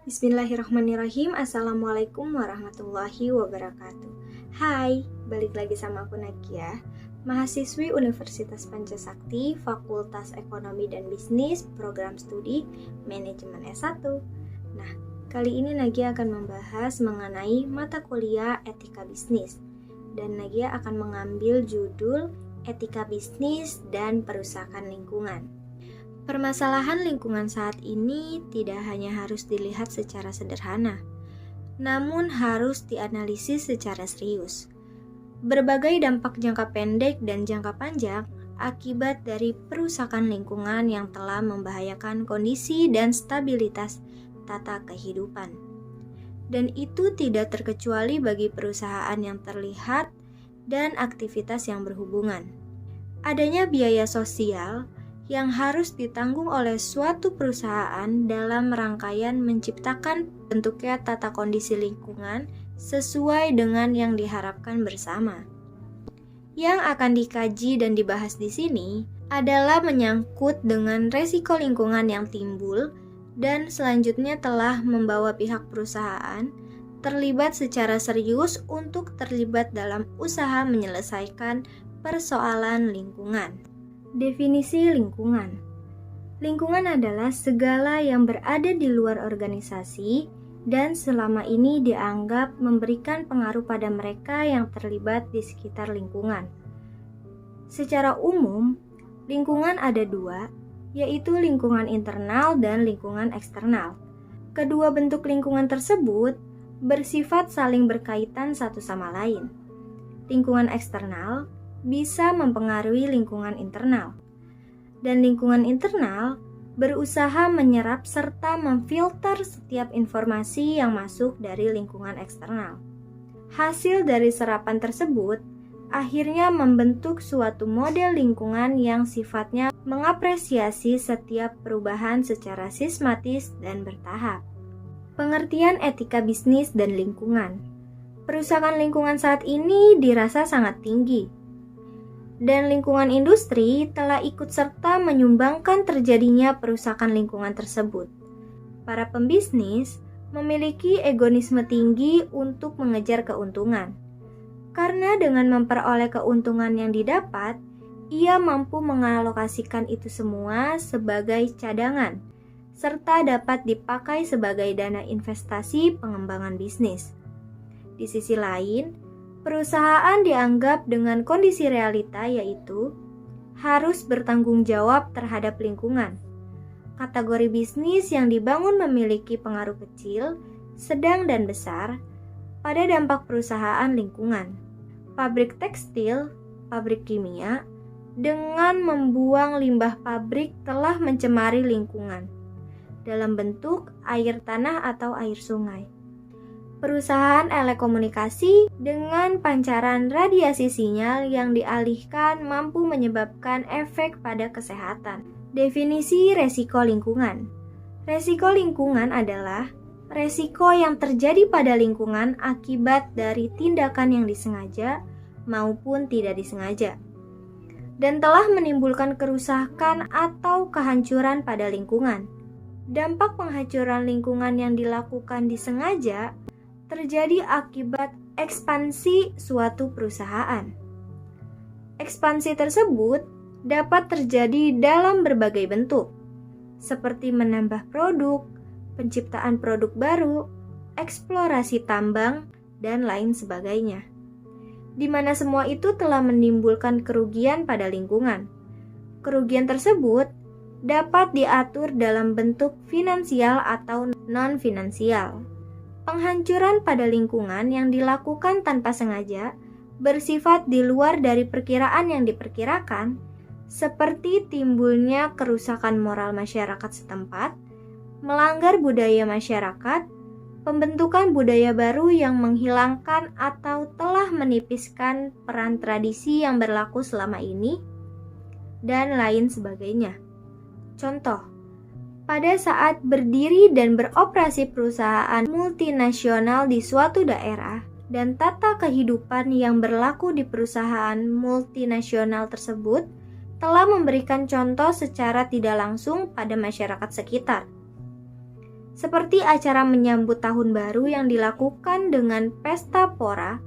Bismillahirrahmanirrahim. Assalamualaikum warahmatullahi wabarakatuh. Hai, balik lagi sama aku Nakia, mahasiswi Universitas Pancasakti, Fakultas Ekonomi dan Bisnis, Program Studi Manajemen S1. Nah, kali ini Nagia akan membahas mengenai mata kuliah Etika Bisnis. Dan Nagia akan mengambil judul Etika Bisnis dan Perusahaan Lingkungan. Permasalahan lingkungan saat ini tidak hanya harus dilihat secara sederhana, namun harus dianalisis secara serius. Berbagai dampak jangka pendek dan jangka panjang akibat dari perusakan lingkungan yang telah membahayakan kondisi dan stabilitas tata kehidupan. Dan itu tidak terkecuali bagi perusahaan yang terlihat dan aktivitas yang berhubungan. Adanya biaya sosial yang harus ditanggung oleh suatu perusahaan dalam rangkaian menciptakan bentuknya tata kondisi lingkungan sesuai dengan yang diharapkan bersama. Yang akan dikaji dan dibahas di sini adalah menyangkut dengan resiko lingkungan yang timbul dan selanjutnya telah membawa pihak perusahaan terlibat secara serius untuk terlibat dalam usaha menyelesaikan persoalan lingkungan. Definisi lingkungan. Lingkungan adalah segala yang berada di luar organisasi dan selama ini dianggap memberikan pengaruh pada mereka yang terlibat di sekitar lingkungan. Secara umum, lingkungan ada dua, yaitu lingkungan internal dan lingkungan eksternal. Kedua bentuk lingkungan tersebut bersifat saling berkaitan satu sama lain. Lingkungan eksternal bisa mempengaruhi lingkungan internal, dan lingkungan internal berusaha menyerap serta memfilter setiap informasi yang masuk dari lingkungan eksternal. Hasil dari serapan tersebut akhirnya membentuk suatu model lingkungan yang sifatnya mengapresiasi setiap perubahan secara sistematis dan bertahap. Pengertian etika bisnis dan lingkungan. Perusahaan lingkungan saat ini dirasa sangat tinggi, dan lingkungan industri telah ikut serta menyumbangkan terjadinya perusakan lingkungan tersebut. Para pembisnis memiliki egoisme tinggi untuk mengejar keuntungan. Karena dengan memperoleh keuntungan yang didapat, ia mampu mengalokasikan itu semua sebagai cadangan, serta dapat dipakai sebagai dana investasi pengembangan bisnis. Di sisi lain, perusahaan dianggap dengan kondisi realita yaitu harus bertanggung jawab terhadap lingkungan. Kategori bisnis yang dibangun memiliki pengaruh kecil, sedang dan besar pada dampak perusahaan lingkungan. Pabrik tekstil, pabrik kimia, dengan membuang limbah pabrik telah mencemari lingkungan dalam bentuk air tanah atau air sungai. Perusahaan telekomunikasi dengan pancaran radiasi sinyal yang dialihkan mampu menyebabkan efek pada kesehatan. Definisi resiko lingkungan. Resiko lingkungan adalah resiko yang terjadi pada lingkungan akibat dari tindakan yang disengaja maupun tidak disengaja, dan telah menimbulkan kerusakan atau kehancuran pada lingkungan. Dampak penghancuran lingkungan yang dilakukan disengaja terjadi akibat ekspansi suatu perusahaan. Ekspansi tersebut dapat terjadi dalam berbagai bentuk, seperti menambah produk, penciptaan produk baru, eksplorasi tambang, dan lain sebagainya, di mana semua itu telah menimbulkan kerugian pada lingkungan. Kerugian tersebut dapat diatur dalam bentuk finansial atau non-finansial. Penghancuran pada lingkungan yang dilakukan tanpa sengaja bersifat di luar dari perkiraan yang diperkirakan, seperti timbulnya kerusakan moral masyarakat setempat, melanggar budaya masyarakat, pembentukan budaya baru yang menghilangkan atau telah menipiskan peran tradisi yang berlaku selama ini, dan lain sebagainya. Contoh, pada saat berdiri dan beroperasi perusahaan multinasional di suatu daerah dan tata kehidupan yang berlaku di perusahaan multinasional tersebut telah memberikan contoh secara tidak langsung pada masyarakat sekitar. seperti acara menyambut tahun baru yang dilakukan dengan pesta pora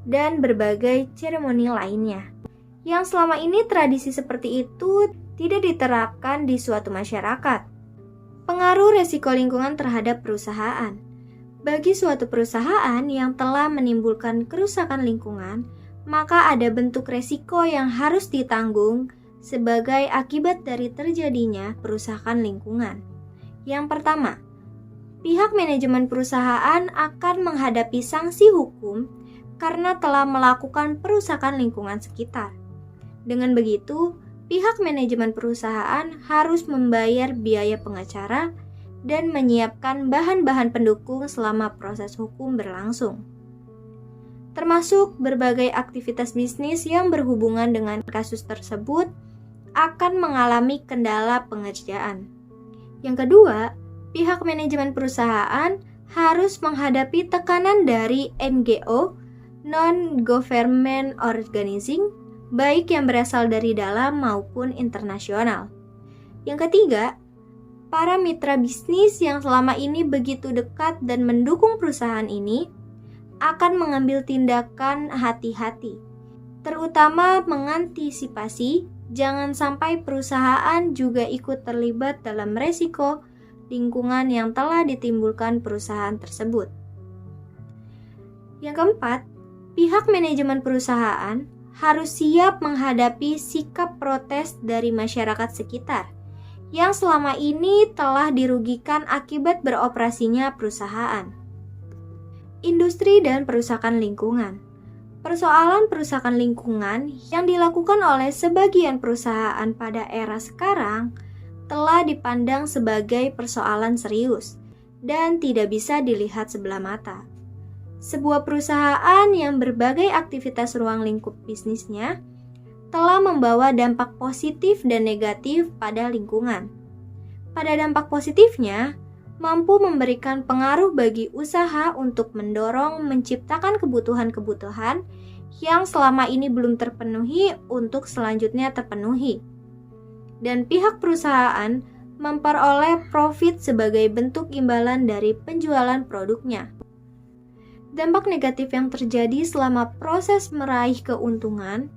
dan berbagai seremoni lainnya. Yang selama ini tradisi seperti itu tidak diterapkan di suatu masyarakat. Pengaruh resiko lingkungan terhadap perusahaan. Bagi suatu perusahaan yang telah menimbulkan kerusakan lingkungan, maka ada bentuk resiko yang harus ditanggung sebagai akibat dari terjadinya perusakan lingkungan. Yang pertama, pihak manajemen perusahaan akan menghadapi sanksi hukum karena telah melakukan perusakan lingkungan sekitar. Dengan begitu, pihak manajemen perusahaan harus membayar biaya pengacara dan menyiapkan bahan-bahan pendukung selama proses hukum berlangsung. Termasuk berbagai aktivitas bisnis yang berhubungan dengan kasus tersebut akan mengalami kendala pengerjaan. Yang kedua, pihak manajemen perusahaan harus menghadapi tekanan dari NGO, non-government organizing, baik yang berasal dari dalam maupun internasional. Yang ketiga, para mitra bisnis yang selama ini begitu dekat dan mendukung perusahaan ini akan mengambil tindakan hati-hati, terutama mengantisipasi jangan sampai perusahaan juga ikut terlibat dalam resiko lingkungan yang telah ditimbulkan perusahaan tersebut. Yang keempat, pihak manajemen perusahaan harus siap menghadapi sikap protes dari masyarakat sekitar yang selama ini telah dirugikan akibat beroperasinya perusahaan. Industri dan perusakan lingkungan. Persoalan perusakan lingkungan yang dilakukan oleh sebagian perusahaan pada era sekarang telah dipandang sebagai persoalan serius dan tidak bisa dilihat sebelah mata. Sebuah perusahaan yang berbagai aktivitas ruang lingkup bisnisnya telah membawa dampak positif dan negatif pada lingkungan. Pada dampak positifnya, mampu memberikan pengaruh bagi usaha untuk mendorong menciptakan kebutuhan-kebutuhan yang selama ini belum terpenuhi untuk selanjutnya terpenuhi. Dan pihak perusahaan memperoleh profit sebagai bentuk imbalan dari penjualan produknya. Dampak negatif yang terjadi selama proses meraih keuntungan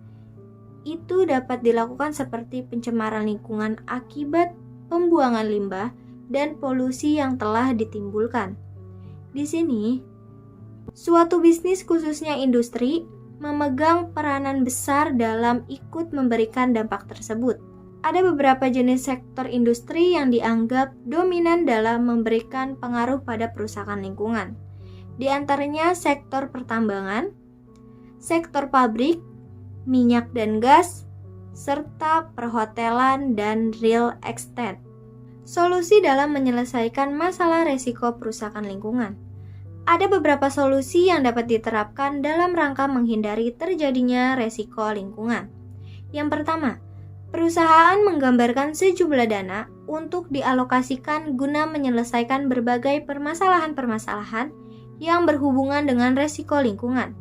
itu dapat dilakukan seperti pencemaran lingkungan akibat pembuangan limbah dan polusi yang telah ditimbulkan. Di sini, suatu bisnis khususnya industri memegang peranan besar dalam ikut memberikan dampak tersebut. Ada beberapa jenis sektor industri yang dianggap dominan dalam memberikan pengaruh pada perusakan lingkungan. Di antaranya sektor pertambangan, sektor pabrik, minyak dan gas, serta perhotelan dan real estate. Solusi dalam menyelesaikan masalah resiko perusakan lingkungan. Ada beberapa solusi yang dapat diterapkan dalam rangka menghindari terjadinya resiko lingkungan. Yang pertama, perusahaan menggambarkan sejumlah dana untuk dialokasikan guna menyelesaikan berbagai permasalahan-permasalahan yang berhubungan dengan resiko lingkungan.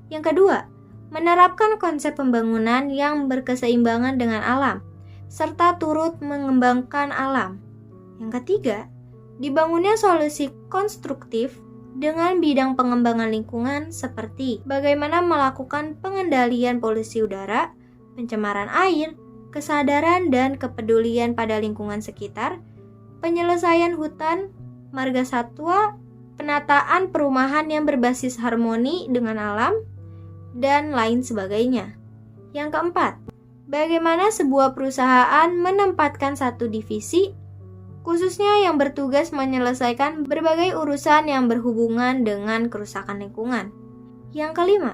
Yang kedua, menerapkan konsep pembangunan yang berkeseimbangan dengan alam, serta turut mengembangkan alam. Yang ketiga, dibangunnya solusi konstruktif dengan bidang pengembangan lingkungan seperti bagaimana melakukan pengendalian polusi udara, pencemaran air, kesadaran dan kepedulian pada lingkungan sekitar, penyelesaian hutan, marga satwa, penataan perumahan yang berbasis harmoni dengan alam, dan lain sebagainya. Yang keempat, bagaimana sebuah perusahaan menempatkan satu divisi, khususnya yang bertugas menyelesaikan berbagai urusan yang berhubungan dengan kerusakan lingkungan. Yang kelima,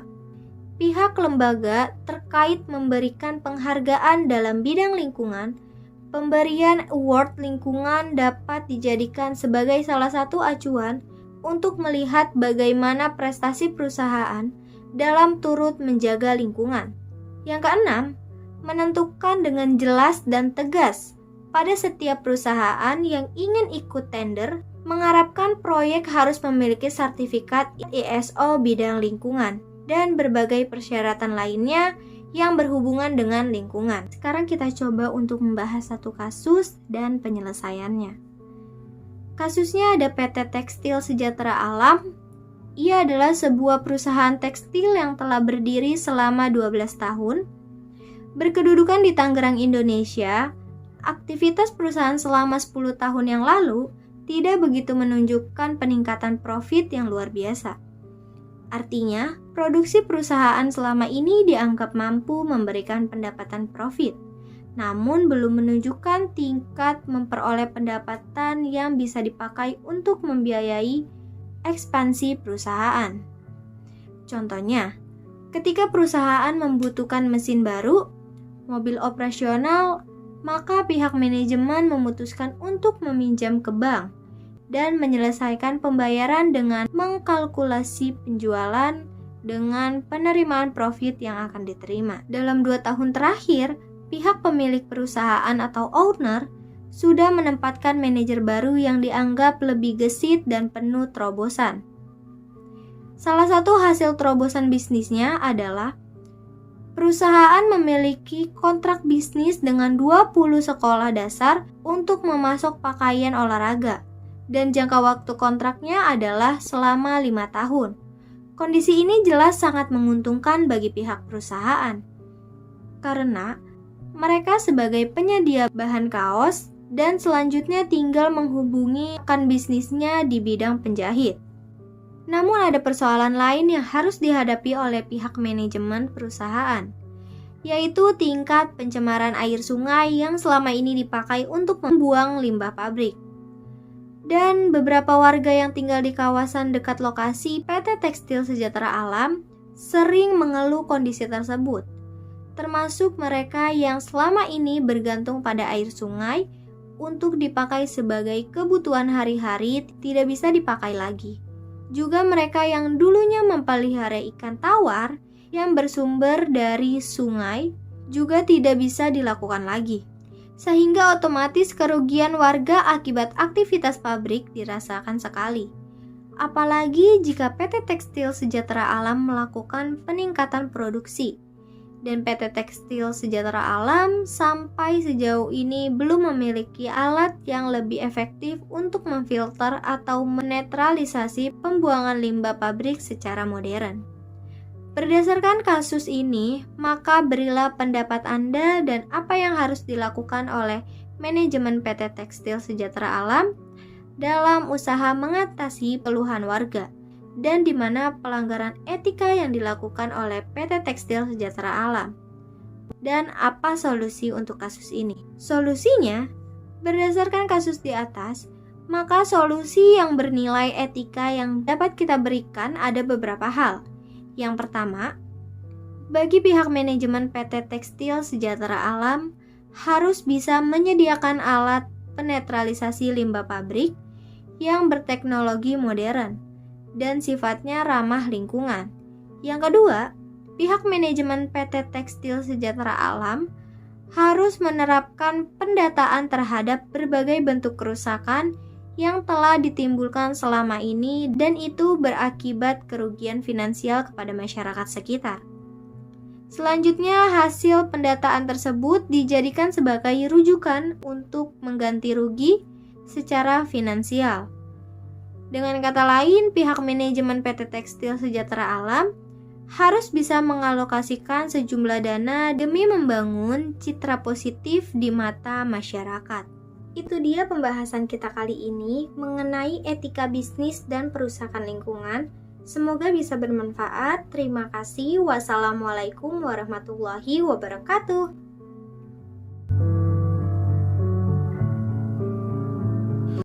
pihak lembaga terkait memberikan penghargaan dalam bidang lingkungan. Pemberian award lingkungan dapat dijadikan sebagai salah satu acuan untuk melihat bagaimana prestasi perusahaan dalam turut menjaga lingkungan. Yang keenam, menentukan dengan jelas dan tegas pada setiap perusahaan yang ingin ikut tender, mengharapkan proyek harus memiliki sertifikat ISO bidang lingkungan dan berbagai persyaratan lainnya yang berhubungan dengan lingkungan. Sekarang kita coba untuk membahas satu kasus dan penyelesaiannya. Kasusnya ada PT Tekstil Sejahtera Alam. Ia adalah sebuah perusahaan tekstil yang telah berdiri selama 12 tahun. Berkedudukan di Tangerang, Indonesia, aktivitas perusahaan selama 10 tahun yang lalu tidak begitu menunjukkan peningkatan profit yang luar biasa. Artinya, produksi perusahaan selama ini dianggap mampu memberikan pendapatan profit, namun belum menunjukkan tingkat memperoleh pendapatan yang bisa dipakai untuk membiayai ekspansi perusahaan. Contohnya, ketika perusahaan membutuhkan mesin baru, mobil operasional, maka pihak manajemen memutuskan untuk meminjam ke bank dan menyelesaikan pembayaran dengan mengkalkulasi penjualan dengan penerimaan profit yang akan diterima. Dalam 2 tahun terakhir, pihak pemilik perusahaan atau owner sudah menempatkan manajer baru yang dianggap lebih gesit dan penuh terobosan. Salah satu hasil terobosan bisnisnya adalah perusahaan memiliki kontrak bisnis dengan 20 sekolah dasar untuk memasok pakaian olahraga, dan jangka waktu kontraknya adalah selama 5 tahun. Kondisi ini jelas sangat menguntungkan bagi pihak perusahaan, karena mereka sebagai penyedia bahan kaos dan selanjutnya tinggal menghubungi rekan bisnisnya di bidang penjahit. Namun ada persoalan lain yang harus dihadapi oleh pihak manajemen perusahaan, yaitu tingkat pencemaran air sungai yang selama ini dipakai untuk membuang limbah pabrik. Dan beberapa warga yang tinggal di kawasan dekat lokasi PT Tekstil Sejahtera Alam sering mengeluh kondisi tersebut, termasuk mereka yang selama ini bergantung pada air sungai untuk dipakai sebagai kebutuhan hari-hari tidak bisa dipakai lagi. Juga mereka yang dulunya memelihara ikan tawar yang bersumber dari sungai juga tidak bisa dilakukan lagi. Sehingga otomatis kerugian warga akibat aktivitas pabrik dirasakan sekali. Apalagi jika PT Tekstil Sejahtera Alam melakukan peningkatan produksi. Dan PT Tekstil Sejahtera Alam sampai sejauh ini belum memiliki alat yang lebih efektif untuk memfilter atau menetralisasi pembuangan limbah pabrik secara modern. Berdasarkan kasus ini, maka berilah pendapat Anda dan apa yang harus dilakukan oleh manajemen PT Tekstil Sejahtera Alam dalam usaha mengatasi keluhan warga, dan di mana pelanggaran etika yang dilakukan oleh PT Tekstil Sejahtera Alam. Dan apa solusi untuk kasus ini? Solusinya, berdasarkan kasus di atas, maka solusi yang bernilai etika yang dapat kita berikan ada beberapa hal. Yang pertama, bagi pihak manajemen PT Tekstil Sejahtera Alam harus bisa menyediakan alat penetralisasi limbah pabrik yang berteknologi modern dan sifatnya ramah lingkungan. Yang kedua, pihak manajemen PT Tekstil Sejahtera Alam harus menerapkan pendataan terhadap berbagai bentuk kerusakan yang telah ditimbulkan selama ini dan itu berakibat kerugian finansial kepada masyarakat sekitar. Selanjutnya, hasil pendataan tersebut dijadikan sebagai rujukan untuk mengganti rugi secara finansial. Dengan kata lain, pihak manajemen PT Tekstil Sejahtera Alam harus bisa mengalokasikan sejumlah dana demi membangun citra positif di mata masyarakat. Itu dia pembahasan kita kali ini mengenai etika bisnis dan perusahaan lingkungan. Semoga bisa bermanfaat. Terima kasih. Wassalamualaikum warahmatullahi wabarakatuh.